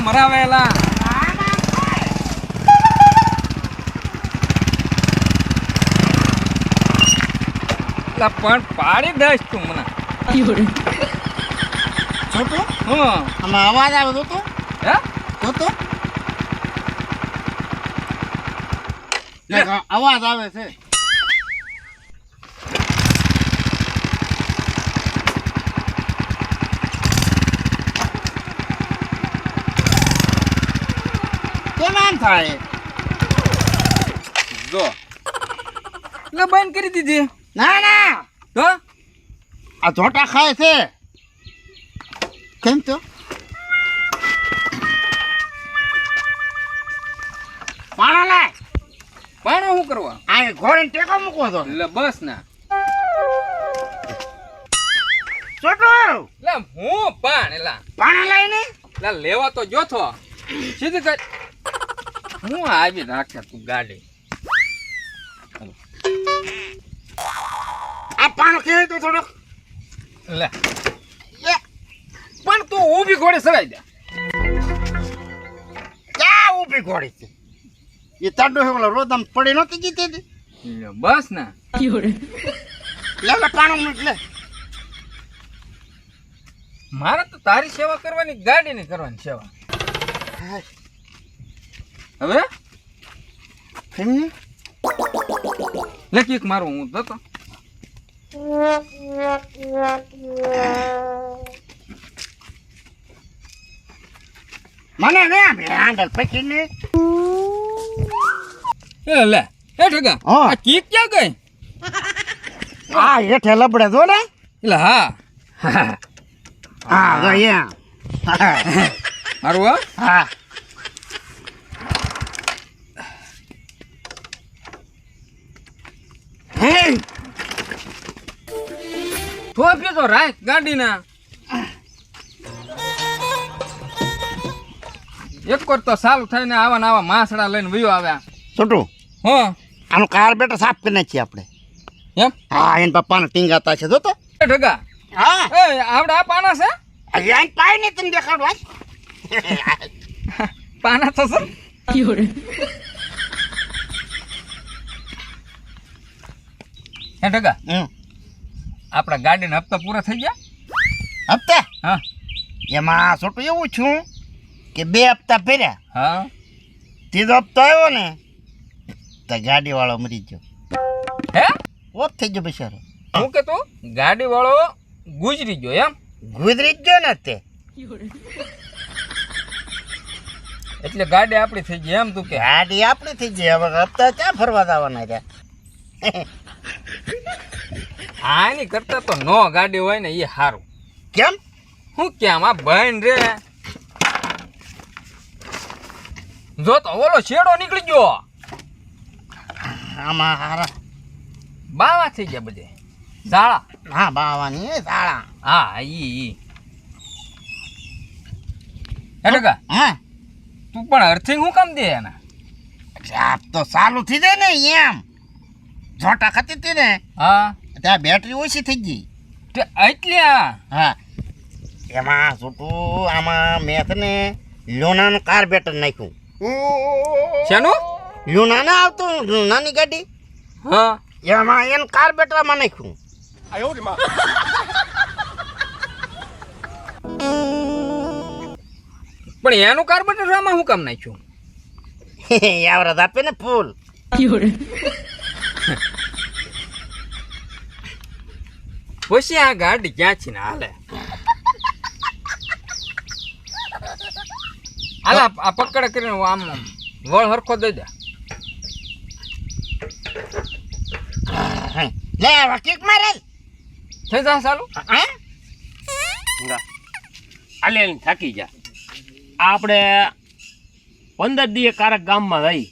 મરાવેલા પણ પાડી દઈશ તું મને છોટું હા આમાં અવાજ આવે તો હે તો અવાજ આવે છે કેમ આમ થાય જો એટલે બંધ કરી દીધી ના ના તો આ જોટા ખાય છે કેમ તો પાણા લાય પાણો શું કરવા આ ઘોડે ટેકો મૂકવો તો એટલે બસ ના છોટું એટલે હું પાણ એલા પાણા લાય ને એટલે લેવા તો જોથો સીધી કર હું આવી રાખે તું ગાડી આ પાણો કે તો થોડો લે પણ તું ઊભી ઘોડે સરાઈ દે ક્યાં ઊભી ઘોડી છે એ તાડો હે ઓલો રોદમ પડી નહોતી જીતી હતી એટલે બસ ના લે પાણો મૂક લે મારે તો તારી સેવા કરવાની ગાડીની કરવાની સેવા હવે કેમ લખી મારું હું જતો મને ને હેન્ડલ પકડીને લે એ ઠગા હા. આ કીક ક્યાં ગઈ આ હેઠે લબડે જો ને એટલે હા હા જો અહીંયા મારું હા હા હે થોપ્યો તો રાખ ગાડીના એક વાર તો સારું થઈને આવા ને આવા માસડા લઈને વયો આવ્યા છોટું હા આનું કાર્બેટર સાફ કરી નાખીએ આપણે એમ હા એને પપ્પાને ટીંગાતા છે જો તો એ ઠગા હા એ આવડે આ પાના છે અહીંયા પાય ને તને દેખાડવા પાના તો છે હે ઠગા આપણા ગાડીના હપ્તા પૂરા થઈ ગયા હપ્તા હા એમાં છોટું એવું છું કે 2 હપ્તા ભર્યા હા ત્રીજો હપ્તો આવ્યો ને તો ગાડી વાળો મરી ગયો હે ઓફ થઈ ગયો બિચારો હું કે તું ગાડી વાળો ગુજરી ગયો એમ ગુજરી જ ગયો ને તે એટલે ગાડી આપણી થઈ ગઈ એમ તું કે ગાડી આપણી થઈ ગઈ હવે હપ્તા ક્યાં ફરવા જવાના રહ્યા આની કરતા તો નો ગાડી હોય ને એ સારું કેમ હું કેમ આ બહેન રે જો તો ઓલો શેડો નીકળી ગયો આમાં હારા બાવા થઈ ગયા બધે ઝાડા હા બાવાની એ શાળા હા ઈ એટલે કા હા તું પણ અર્થિંગ હું કામ દે એના આપ તો ચાલુ થઈ જાય ને એમ જોટા ખાતી હતી ને હા ત્યાં બેટરી ઓછી થઈ ગઈ તે એટલે હા એમાં છોટું આમાં મેં છે ને લોનાનું કાર્બેટર નાખ્યું શેનું લોના ના આવતું નાની ગાડી હા એમાં એનું કાર્બેટરમાં નાખ્યું પણ એનું કાર્બોરેટર આમાં હું કામ નાખ્યું આવરત આપે ને ફૂલ પછી આ ગાડી ક્યાં છે ને હાલે હાલ આ પકડ કરીને આમ વળ હરખો દઈ દે લે વકીક મારે થઈ જા ચાલુ આલે થાકી જા આપણે 15 દીએ કારક ગામમાં રહી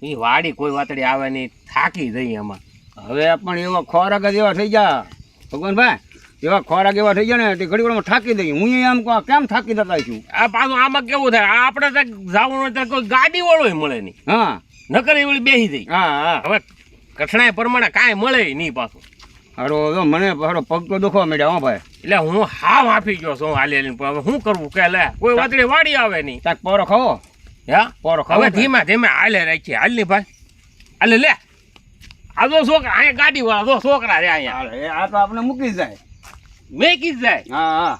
એ વાડી કોઈ વાતડી આવે નહીં થાકી જઈ એમાં હવે પણ એવા ખોરાક જ એવા થઈ ગયા ભગવાનભાઈ એવા ખોરાક એવા થઈ ગયા ને તે ઘડી વારમાં થાકી દઈ હું એમ કહું કેમ થાકી જતા છું આ પાછું આમાં કેવું થાય આપણે જવાનું હોય તો કોઈ ગાડી વાળો મળે નહીં હા નકર એવડી બેસી જઈ હા હા હવે કઠણાઈ પ્રમાણે કાંઈ મળે નહીં પાછું હારો જો મને હારો પગ તો દુખવા માંડ્યા હો ભાઈ. એટલે હું હાવ આપી ગયો છું હાલી હાલીને પણ હવે શું કરવું કે લે કોઈ વાતડી વાડી આવે નહીં. તાક પોરો ખાવો. હા પોરો ખાવો હવે કે? ધીમે ધીમે હાલે રાખીએ હાલ ની ભાઈ હાલે લે આ જો છોકરા અહીંયા ગાડી વાળા જો છોકરા રે અહીંયા હાલે, એ આ તો આપણે મૂકી જ જાય. મેં કીધું જાય હા હા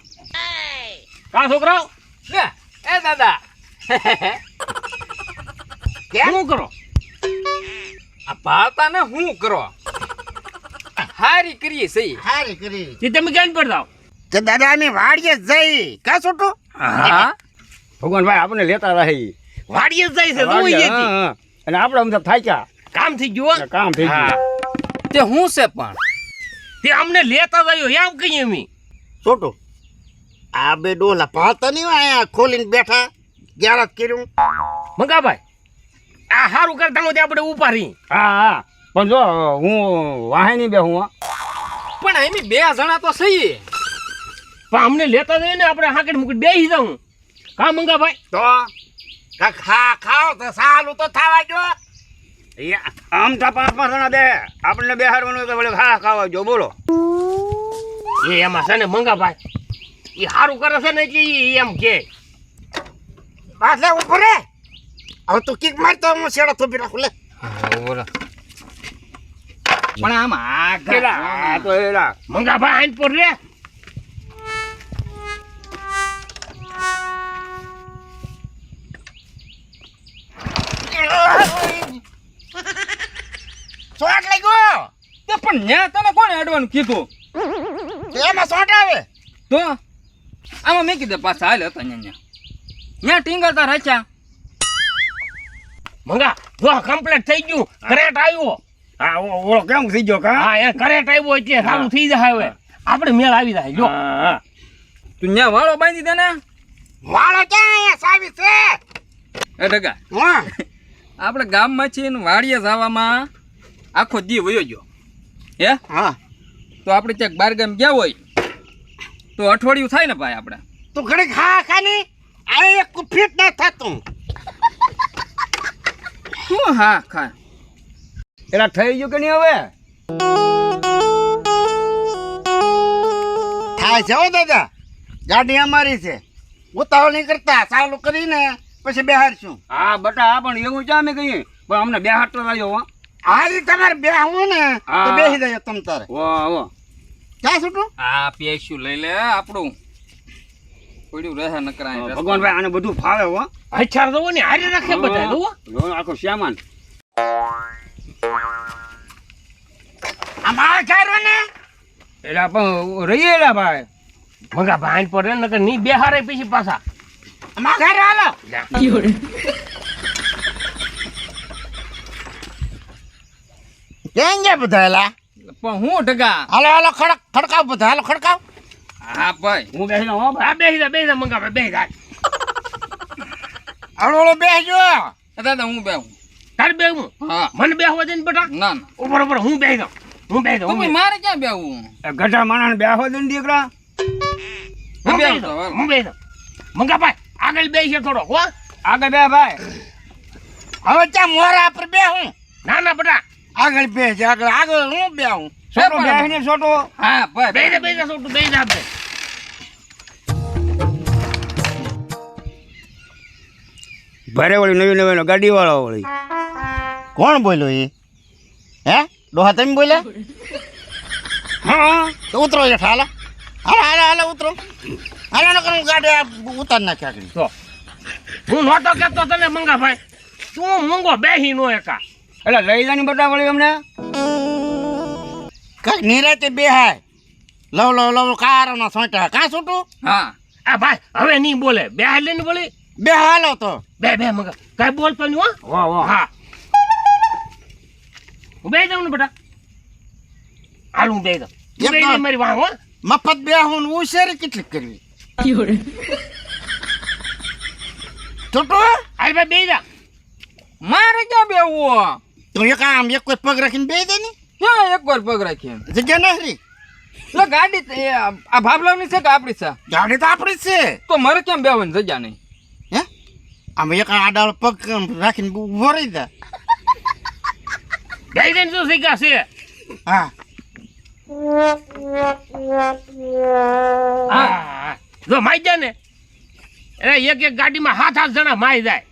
કા છોકરાઓ લે એ દાદા શું કરો આ ભાતાને હું કરો હારી કરીએ સહી. હારી કરી તે તમે ક્યાં પર જાઓ તે દાદા અમે વાડીએ જઈ કા છોટું હા ભગવાનભાઈ આપણે લેતા રહી. વાડીએ જ જાય છે હા, જોઈ હા. અને આપણે આમ તો થાક્યા. કામ થઈ ગયું હો. કામ થઈ ગયું. હા. તે હું છે પણ તે અમને લેતા જાયો એમ કહીએ અમે છોટું આ બે ડોલા પાતા નહીં આયા ખોલીને બેઠા ગ્યારત કર્યું મંગાભાઈ આ સારું કરતા હોય આપણે ઉભા રહી હા હા પણ જો હું વાહે નહીં બેહું હો. પણ એમ 2 જણા તો સહી. પણ અમને લેતા જઈએ ને આપણે હાકડ મુકડ બેસી જાઉં કા મંગાભાઈ તો ખાઓ તો સાલું તો થવા જો આમ તો 5 જણા બે આપણને બેહાડવાનું તો વળી ખા ખાવા જો બોલો. એ એમાં છે ને મંગાભાઈ એ સારું કરે છે ને એટલે ઈ એમ કે પાછલે ઉપર રે હવે તું કીક મારતો હું શેડો થોભી રાખું લે પણ આમ આ પેલા આ તો એલા મંગાભાઈ આઈન પર રે શોટ લાગ્યો તે પણ ન્યા તને કોણે અડવાનું કીધું એમાં શોટ આવે તો આમાં મેં કીધું પાછા હાલ હતા ન્યા ન્યા ટીંગરતા રાખ્યા. મંગા જો કમ્પ્લીટ થઈ ગયું કરેટ આવ્યો હા ઓળો કેમ થઈ ગયો કા. હા એ કરેટ આવ્યો એટલે સારું થઈ જાય હવે આપણે મેળ આવી જાય જો હા તું ન્યા વાળો બાંધી દે ને. વાળો ક્યાં આયા સાવી છે એ ડગા હા આપણે ગામમાંથી ને વાડીએ જવામાં આખો દી વયો ગયો હે. હા તો આપણે ક્યાંક બાર ગામ ગયા હોય તો અઠવાડિયું થાય ને ભાઈ આપણે. તું ઘડી ખા ખાની આ એક ફીટ ના થતું શું હા ખા એલા થઈ ગયું કે નહીં હવે. થાય છે હો દાદા ગાડી અમારી છે ઉતાવળ નહીં કરતા ચાલુ કરીને પછી બેહારશું હા બટા હા પણ એવું ચા મેં કહીએ પણ અમને બેહાડતો આવ્યો હો. હારી તમારે બેહવું ને તો હા. બેસી જાય તમ તારે વાહ વાહ. ક્યાં છૂટું આ પેસ્યું લઈ લે આપણું પડ્યું રહે નકરાય ભગવાનભાઈ આને બધું ફાવે હો. અચ્છા તો ને હારે રાખે બધા જો જો આખો શ્યામાન. અમારે ખાયરો ને એલા પણ રહીએ એલા ભાઈ. મંગાભાઈ આઈન પર રે નકર ની બેહારે પછી પાછા અમારે ખાયરો હાલો કેમ ગયા બધા એલા પણ હું ઢગા હાલો હાલો ખડકાવ બધા હાલો ખડકાવ હા ભાઈ હું બેસી જાઉં હો ભાઈ. આ બેસી જા મંગાભાઈ બેસી જા હળો હળો બેસજો એ દાદા હું બેહું. તાર બેહું હા મને બેહવા દે ને બેટા ના ના ઉપર ઉપર હું બેસી જાઉં હું બેસી તો જાઉં ભાઈ મારે ક્યાં બેહવું. એ ગઢા માણસ બેહવા દે ને દીકરા. હું બેહું બેસી તો, જાઉં હું બેસી જાઉં મંગાભાઈ આગળ બેસી થોડો હો આગળ બે ભાઈ. હવે ત્યાં મોરા પર બેહું ના ના બેટા આગળ બેસજે આગળ આગળ હું બેહું છોટો પણ- બેહીને છોટો. હા ભાઈ બેસી જા છોટું બેસી જા આપણે ભારે વળી નવી નવી ગાડી વાળો વળી. કોણ બોલ્યો એ હે ડોહા તમે બોલ્યા હા તો ઉતરો હેઠ હાલો હાલો હાલો હાલો ઉતરો હાલો નકર હું ગાડી આ ઉતાર નાખ્યા કરી તો હું નહોતો કહેતો તને મંગાભાઈ તું મંગો બેહી નો એકા એટલે લઈ જાની બટા વળી અમને. કાંઈક નિરાતે બેહાય લવ લવ લવ કારો ના સોંટા કાં છૂટું હા આ ભાઈ હવે નહીં બોલે બે હાલ ને બોલે બે હાલો તો બે મંગા કઈ બોલતો નહીં હો વાહ વાહ. હા હું બે જાઉં ને બેટા હાલ હું બે જાઉં એક બે તો- મારી વાહ હો મફત બેહું ને ઉશેરી કેટલીક કરવી છૂટું હાલ ભાઈ બે જા મારે ક્યાં બેહવું. તો એક આમ એક કોઈ પગ રાખીને બે દે ને ક્યાં એક વાર પગ રાખીએ જગ્યા નથી એટલે ગાડી તો એ આ ભાભલાવની છે કે આપણી છે ગાડી તો આપણી જ છે તો મારે ક્યાં બેહવાની જગ્યા નહીં. હે આમ એક આડાળો પગ રાખીને ઉભો રહી દે બે જઈને શું શીખ્યા છે હા હા જો માઈ જાય ને એટલે એક એક ગાડીમાં 7-8 જણા માઈ જાય.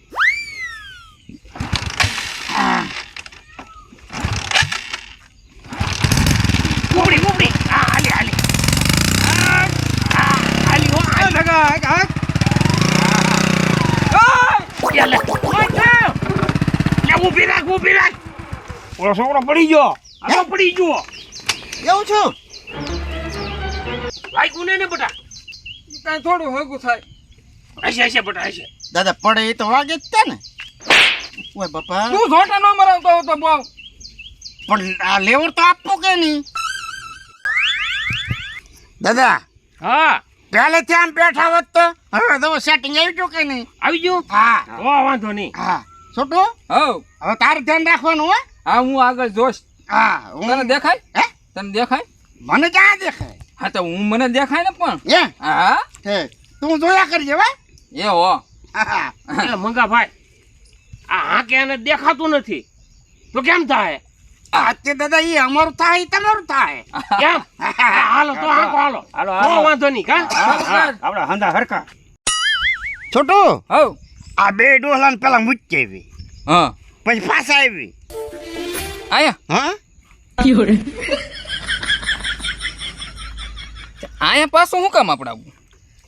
ઉપડી ઉપડી હા હાલી હાલી હાલી હો હાલી લે ઊભી રાખ ઓલો છોકરો પડી ગયો. આ પડી ગયો એવું છું ભાઈ ગુને ને બટા કાંઈ થોડું હગું થાય. હશે બટા હશે. દાદા પડે એ તો વાગે જ છે ને. ઓય બાપા તું ઝોટા ન મરાવતો હતો બહુ. પણ આ લેવર તો આપવો કે નહીં દાદા? હા પહેલેથી આમ બેઠા હોત તો હવે તો સેટિંગ આવી ગયું કે નહીં? આવી ગયું. હા ઓ વાંધો નહીં. હા છોટું હવ હવે તારે ધ્યાન રાખવાનું હો. હા હું આગળ જોશ. હા તને દેખાય? હે તને દેખાય? મને ક્યાં દેખાય? હા તો હું મને દેખાય ને પણ. એ હા હે તું જોયા કરજે હો. એ હો. હા એ મંગા ભાઈ આ હાકે આને દેખાતું નથી તો કેમ થાય? તે દાદા એ અમારું થાય ઈ તમારું થાય. કેમ? હાલો તો હાકો હાલો. હાલો, ઓ હાલો. વાંધો નહીં કા. આપડા હંધા હરખા. છોટું હવ આ બે ડોહલાને પેલા મૂકી આવી હા પછી પાછા આવી. આયા હા આયા પાછું શું કામ આપણે આવું?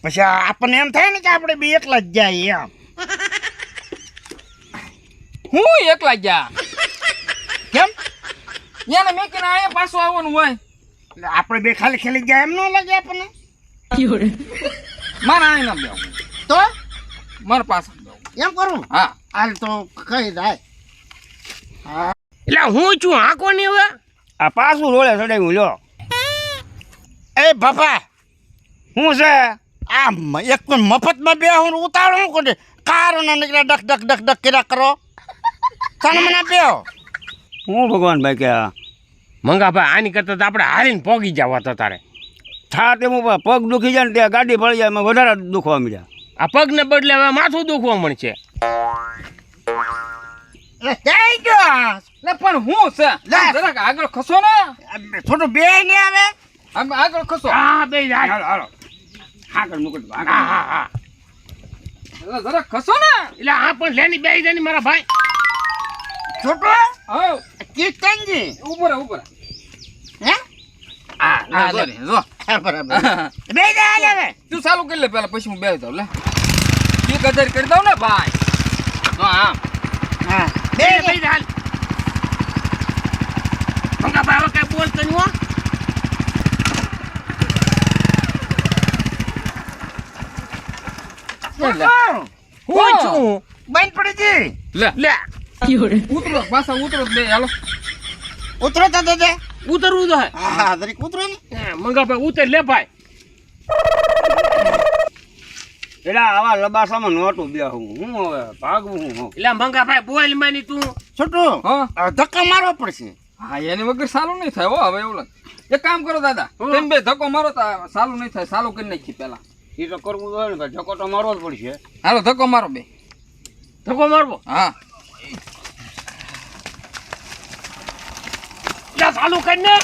પછી આપણને એમ થાય ને કે આપણે બે એકલા જ જાય એમ. હું એકલા ગયા કેમ? યાને મેં કીધું આયા પાછું આવવાનું હોય. એટલે આપણે બે ખાલી ખેલી જાય એમ ન લાગે આપણને? મારે આય ના બેવું, તો મારે પાછળ બેવું. એમ કરું. હા હાલ તો કઈ જાય. એટલે હું છું હાકો નહીં હવે. આ પાછું રોડે ચડાવ્યું લ્યો. એ બાપા શું છે? આ એક કોઈ મફતમાં બે હું ઉતારો શું કરે? કારો ના નીકળ્યા ડક ડક ડક ડક કર્યા કરો. તને મને બે હું ભગવાન ભાઈ કે મંગા ભાઈ આની કરતા તો આપણે હારીને પોગી જાવ તો તારે. થા તેમ પગ દુખી જાય ને ત્યાં ગાડી પડી જાય એમાં વધારે દુખવા મળ્યા. આ પગને બદલે હવે માથું દુખવા મળશે. જઈ ગયો. લે પણ હું છે લે. જરાક આગળ ખસો ને. થોડું બે નહીં આવે. આમ આગળ ખસો. હા બે હાલો હાલો આગળ મૂકી દો, આગળ. હા એટલે જરાક ખસો ને. એટલે આ પણ લેની બે જણી મારા ભાઈ. છોટો હવ કિશનજી ઉપર ઉપર. હે હા લે રે, જો હા, બરાબર બે જાય હવે. તું ચાલુ કરી લે પેલા પછી હું બેસી જાઉં. લે 1000 કરી દઉં ને ભાઈ. તો આમ હા બે બે હાલ. મંગા ભાઈ હવે કઈ બોલતો નહીં હો. લે. હું છું બંધ પડી ગઈ. લે લે ઉતરો પાછા ઉતરો બે હાલો. ઉતરો તો દાદા. ઉતરવું તો હે. હા દરેક ઉતરો ને. મંગા ભાઈ ઉતર લે ભાઈ. એટલે આવા લબાસામાં નહોતું બે હું હવે ભાગવું હું. એટલે મંગા ભાઈ બોલ માની તું. છોટું હા ધક્કા મારવો પડશે. હા એની વગર સાલું નહીં થાય હો. હવે એવું લાગે એક કામ કરો દાદા, તેમ બે ધક્કો મારો તો સાલું નહીં થાય. સાલું કરી નાખી પેલા. એ તો કરવું હોય ને ભાઈ, ધક્કો તો મારવો જ પડશે. હાલો ધક્કો મારો બે. ધક્કો મારવો. હા લે ચાલુ કરીને.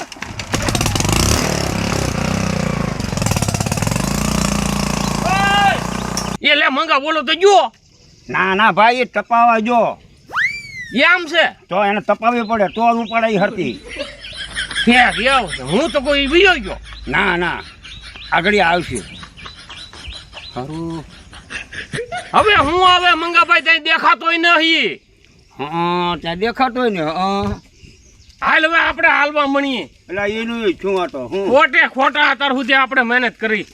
એ લે મંગા બોલો તો જો. ના ના ભાઈ એ તપાવા જો એમ છે. તો એને તપાવવી પડે તો જ ઉપાડે ઈ હરતી. હું તો કોઈ વિયો ગયો. ના ના આગળ આવશે. સારું. હવે હું આવે મંગાભાઈ ત્યાં દેખાતોય નહીં. હા ત્યાં દેખાતો હોય ને હાલ હવે આપણે હાલવા મળીએ. એટલે એનું શું હતો હું ખોટે ખોટા અત્યાર સુધી આપણે મહેનત કરી.